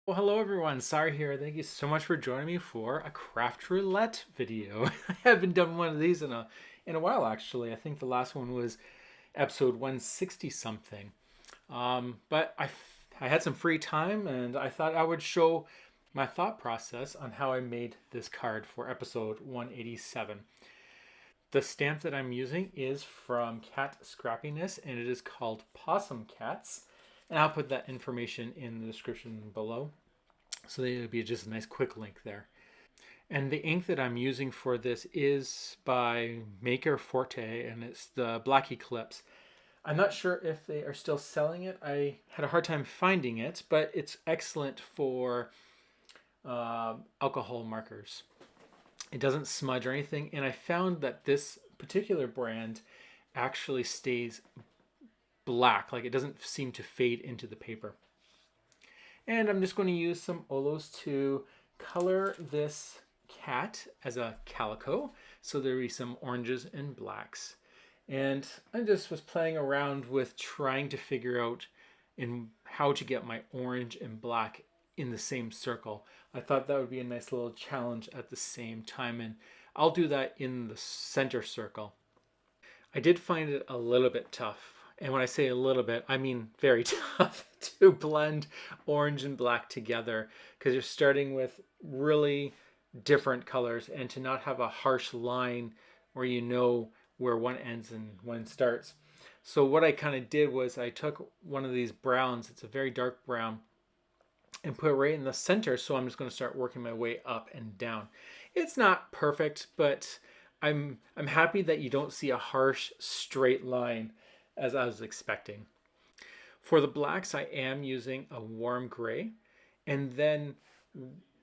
Well, hello everyone, Sar here. Thank you so much for joining me for a Craft Roulette video. I haven't done one of these in a while actually. I think the last one was episode 160 something. But I had some free time and I thought I would show my thought process on how I made this card for episode 187. The stamp that I'm using is from Cat Scrappiness and it is called Possum Cats. And I'll put that information in the description below. So it'll be just a nice quick link there. And the ink that I'm using for this is by maker Forte, and it's the Black Eclipse. I'm not sure if they are still selling it. I had a hard time finding it, but it's excellent for alcohol markers. It doesn't smudge or anything, and I found that this particular brand actually stays black, like it doesn't seem to fade into the paper. And I'm just going to use some Olos to color this cat as a calico. So there'll be some oranges and blacks. And I just was playing around with trying to figure out in how to get my orange and black in the same circle. I thought that would be a nice little challenge at the same time, and I'll do that in the center circle. I did find it a little bit tough. And when I say a little bit, I mean very tough to blend orange and black together because you're starting with really different colors, and to not have a harsh line where you know where one ends and one starts. So what I kind of did was I took one of these browns, it's a very dark brown, and put it right in the center. So I'm just going to start working my way up and down. It's not perfect, but I'm happy that you don't see a harsh straight line as I was expecting. For the blacks, I am using a warm gray, and then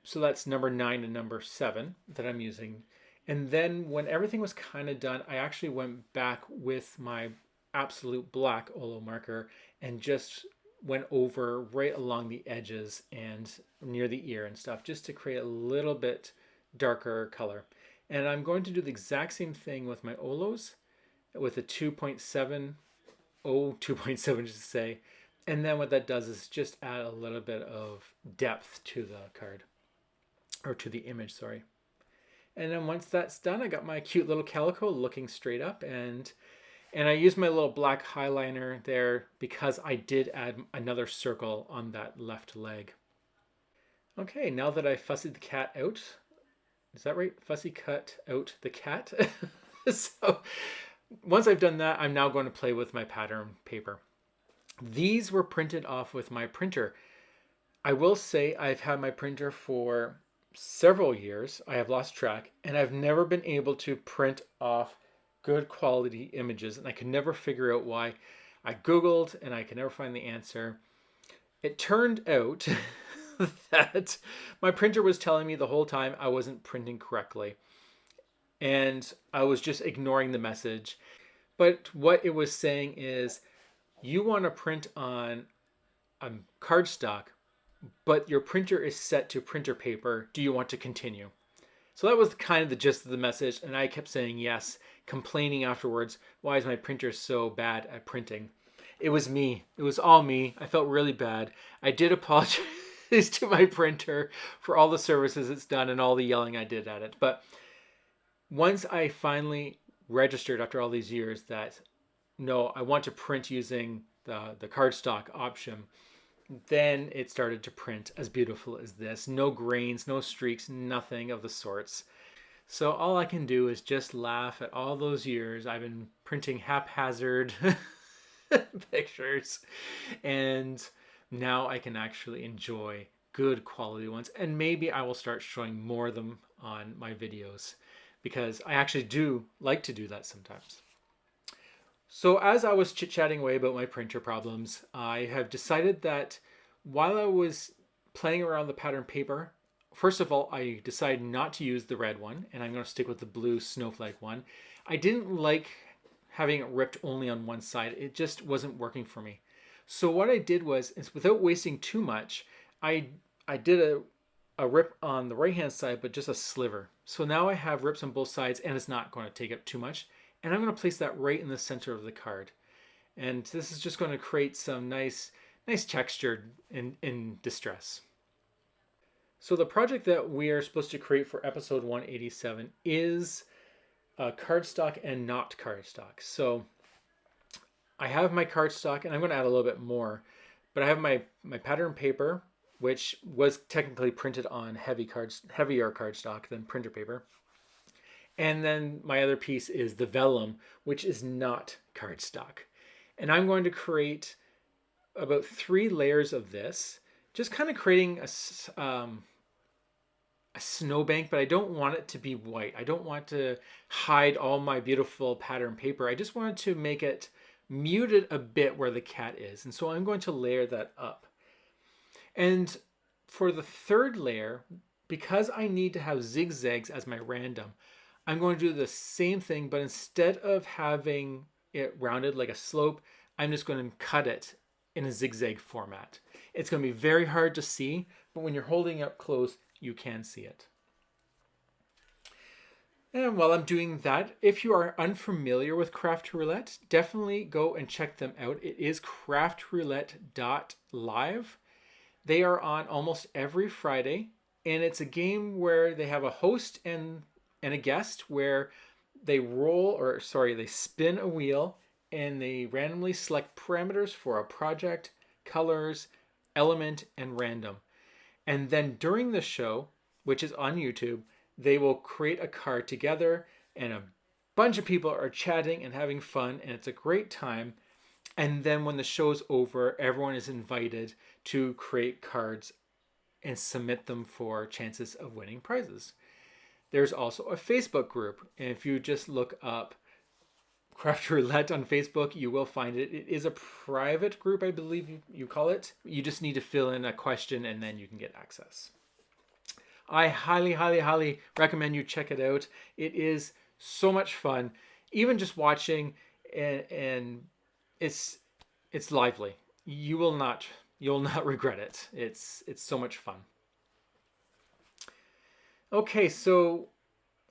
so that's number 9 and number 7 that I'm using. And then when everything was kind of done, I actually went back with my absolute black Olo marker and just went over right along the edges and near the ear and stuff, just to create a little bit darker color. And I'm going to do the exact same thing with my Olos with a 2.7, 2.7 to say. And then what that does is just add a little bit of depth to the card, or to the image, sorry. And then once that's done, I got my cute little calico looking straight up, and I used my little black highliner there because I did add another circle on that left leg. Okay, now that I fussied the cat out, is that right? Fussy cut out the cat. So once I've done that, I'm now going to play with my pattern paper. These were printed off with my printer. I will say I've had my printer for several years. I have lost track, and I've never been able to print off good quality images, and I could never figure out why. I Googled and I could never find the answer. It turned out that my printer was telling me the whole time I wasn't printing correctly, and I was just ignoring the message. But what it was saying is, you want to print on cardstock, but your printer is set to printer paper. Do you want to continue? So that was kind of the gist of the message, and I kept saying yes, complaining afterwards, why is my printer so bad at printing? It was me. It was all me. I felt really bad. I did apologize to my printer for all the services it's done and all the yelling I did at it. But once I finally registered after all these years that no, I want to print using the cardstock option, then it started to print as beautiful as this. No grains, no streaks, nothing of the sorts. So all I can do is just laugh at all those years I've been printing haphazard pictures, and now I can actually enjoy good quality ones, and maybe I will start showing more of them on my videos because I actually do like to do that sometimes. So as I was chit-chatting away about my printer problems, I have decided that while I was playing around the pattern paper, first of all, I decided not to use the red one, and I'm going to stick with the blue snowflake one. I didn't like having it ripped only on one side. It just wasn't working for me. So what I did was, without wasting too much, I did a rip on the right hand side, but just a sliver. So now I have rips on both sides, and it's not going to take up too much. And I'm going to place that right in the center of the card. And this is just going to create some nice texture in distress. So the project that we are supposed to create for episode 187 is cardstock and not cardstock. So I have my cardstock, and I'm going to add a little bit more, but I have my pattern paper, which was technically printed on heavier cardstock than printer paper. And then my other piece is the vellum, which is not cardstock. And I'm going to create about 3 layers of this, just kind of creating a snowbank, but I don't want it to be white. I don't want to hide all my beautiful pattern paper. I just wanted to make it muted a bit where the cat is. And so I'm going to layer that up. And for the 3rd layer, because I need to have zigzags as my random, I'm going to do the same thing, but instead of having it rounded like a slope, I'm just going to cut it in a zigzag format. It's going to be very hard to see, but when you're holding it up close, you can see it. And while I'm doing that, if you are unfamiliar with Craft Roulette, definitely go and check them out. It is craftroulette.live. They are on almost every Friday, and it's a game where they have a host and a guest where they they spin a wheel and they randomly select parameters for a project, colors, element, and random. And then during the show, which is on YouTube, they will create a card together, and a bunch of people are chatting and having fun, and it's a great time. And then when the show's over, everyone is invited to create cards and submit them for chances of winning prizes. There's also a Facebook group, and if you just look up Craft Roulette on Facebook, you will find it. It is a private group, I believe you call it. You just need to fill in a question and then you can get access. I highly, highly, highly recommend you check it out. It is so much fun. Even just watching, and it's lively. You'll not regret it. It's so much fun. Okay, so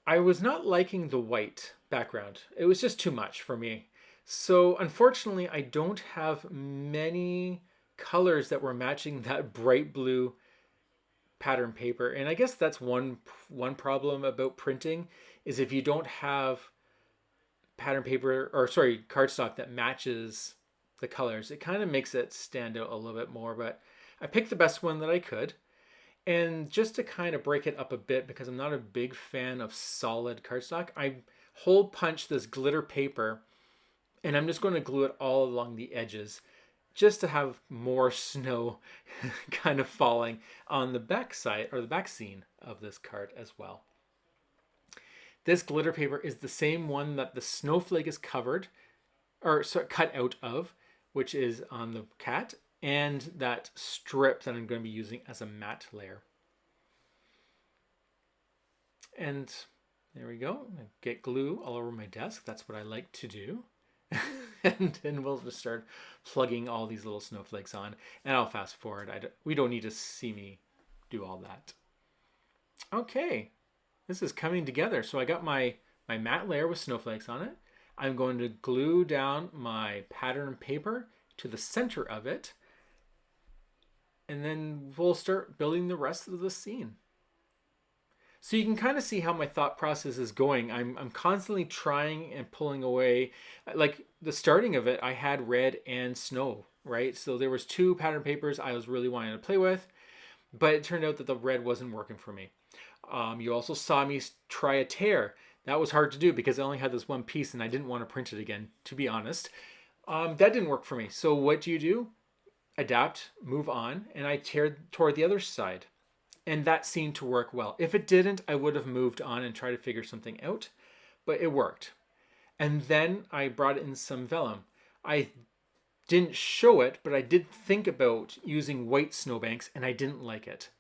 I was not liking the white background. It was just too much for me. So unfortunately, I don't have many colors that were matching that bright blue pattern paper. And I guess that's one problem about printing, is if you don't have pattern paper, or sorry, cardstock that matches the colors, it kind of makes it stand out a little bit more. But I picked the best one that I could. And just to kind of break it up a bit, because I'm not a big fan of solid cardstock, I hole punch this glitter paper, and I'm just going to glue it all along the edges just to have more snow kind of falling on the back side, or the back scene of this card as well. This glitter paper is the same one that the snowflake is cut out of, which is on the cat, and that strip that I'm going to be using as a matte layer. And there we go. I get glue all over my desk. That's what I like to do. And then we'll just start plugging all these little snowflakes on. And I'll fast forward. We don't need to see me do all that. Okay, this is coming together. So I got my matte layer with snowflakes on it. I'm going to glue down my pattern paper to the center of it. And then we'll start building the rest of the scene. So you can kind of see how my thought process is going. I'm constantly trying and pulling away. Like the starting of it, I had red and snow, right? So there was 2 pattern papers I was really wanting to play with, but it turned out that the red wasn't working for me. You also saw me try a tear. That was hard to do because I only had this one piece and I didn't want to print it again, to be honest. That didn't work for me. So what do? Adapt, move on, and I tore the other side. And that seemed to work well. If it didn't, I would have moved on and tried to figure something out, but it worked. And then I brought in some vellum. I didn't show it, but I did think about using white snowbanks, and I didn't like it.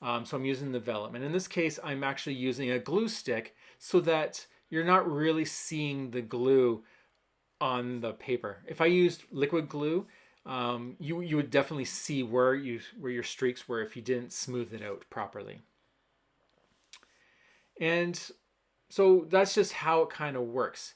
So I'm using the vellum. And in this case, I'm actually using a glue stick so that you're not really seeing the glue on the paper. If I used liquid glue, you would definitely see where your streaks were if you didn't smooth it out properly. And so that's just how it kind of works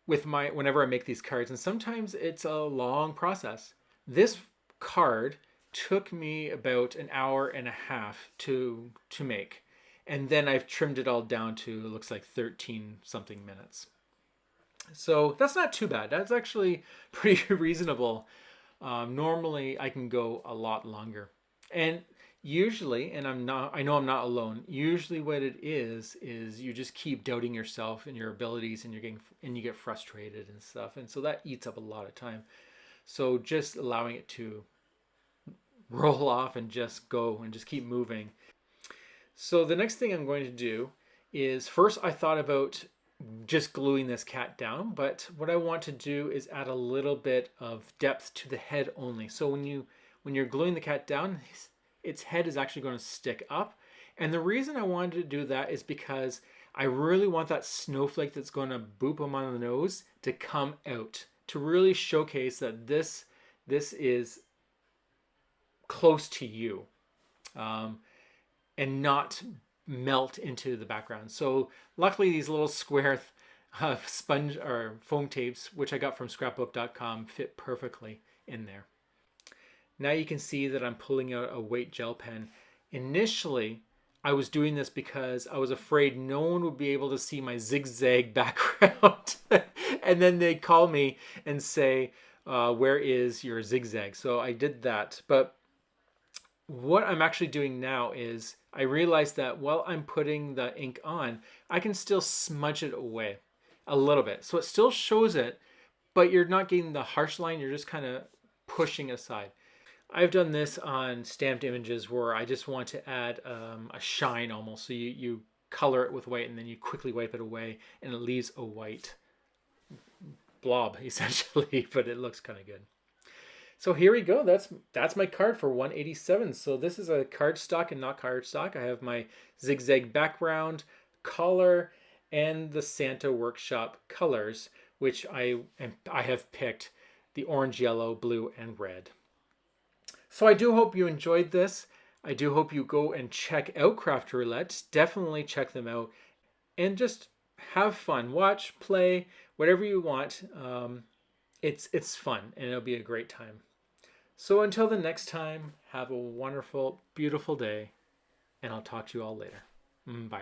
with whenever I make these cards. And sometimes it's a long process. This card took me about an hour and a half to make. And then I've trimmed it all down to, it looks like 13 something minutes. So that's not too bad. That's actually pretty reasonable. Normally I can go a lot longer. And usually, and I know I'm not alone, usually what it is you just keep doubting yourself and your abilities, and you get frustrated and stuff. And so that eats up a lot of time. So just allowing it to roll off and just go and just keep moving. So the next thing I'm going to do is, first I thought about just gluing this cat down, but what I want to do is add a little bit of depth to the head only. So when you're gluing the cat down, its head is actually going to stick up. And the reason I wanted to do that is because I really want that snowflake that's going to boop him on the nose to come out, to really showcase that this is close to you, and not melt into the background. So luckily these little square sponge or foam tapes, which I got from scrapbook.com, fit perfectly in there. Now you can see that I'm pulling out a weight gel pen. Initially, I was doing this because I was afraid no one would be able to see my zigzag background. And then they'd call me and say, where is your zigzag? So I did that. But what I'm actually doing now is I realized that while I'm putting the ink on, I can still smudge it away a little bit. So it still shows it, but you're not getting the harsh line. You're just kind of pushing aside. I've done this on stamped images where I just want to add a shine almost. So you color it with white and then you quickly wipe it away and it leaves a white blob essentially, but it looks kind of good. So here we go. That's my card for 187. So this is a cardstock and not cardstock. I have my zigzag background, collar, and the Santa Workshop colors, which I have picked the orange, yellow, blue, and red. So I do hope you enjoyed this. I do hope you go and check out Craft Roulette. Definitely check them out and just have fun. Watch, play, whatever you want. It's fun and it'll be a great time. So until the next time, have a wonderful, beautiful day, and I'll talk to you all later. Bye.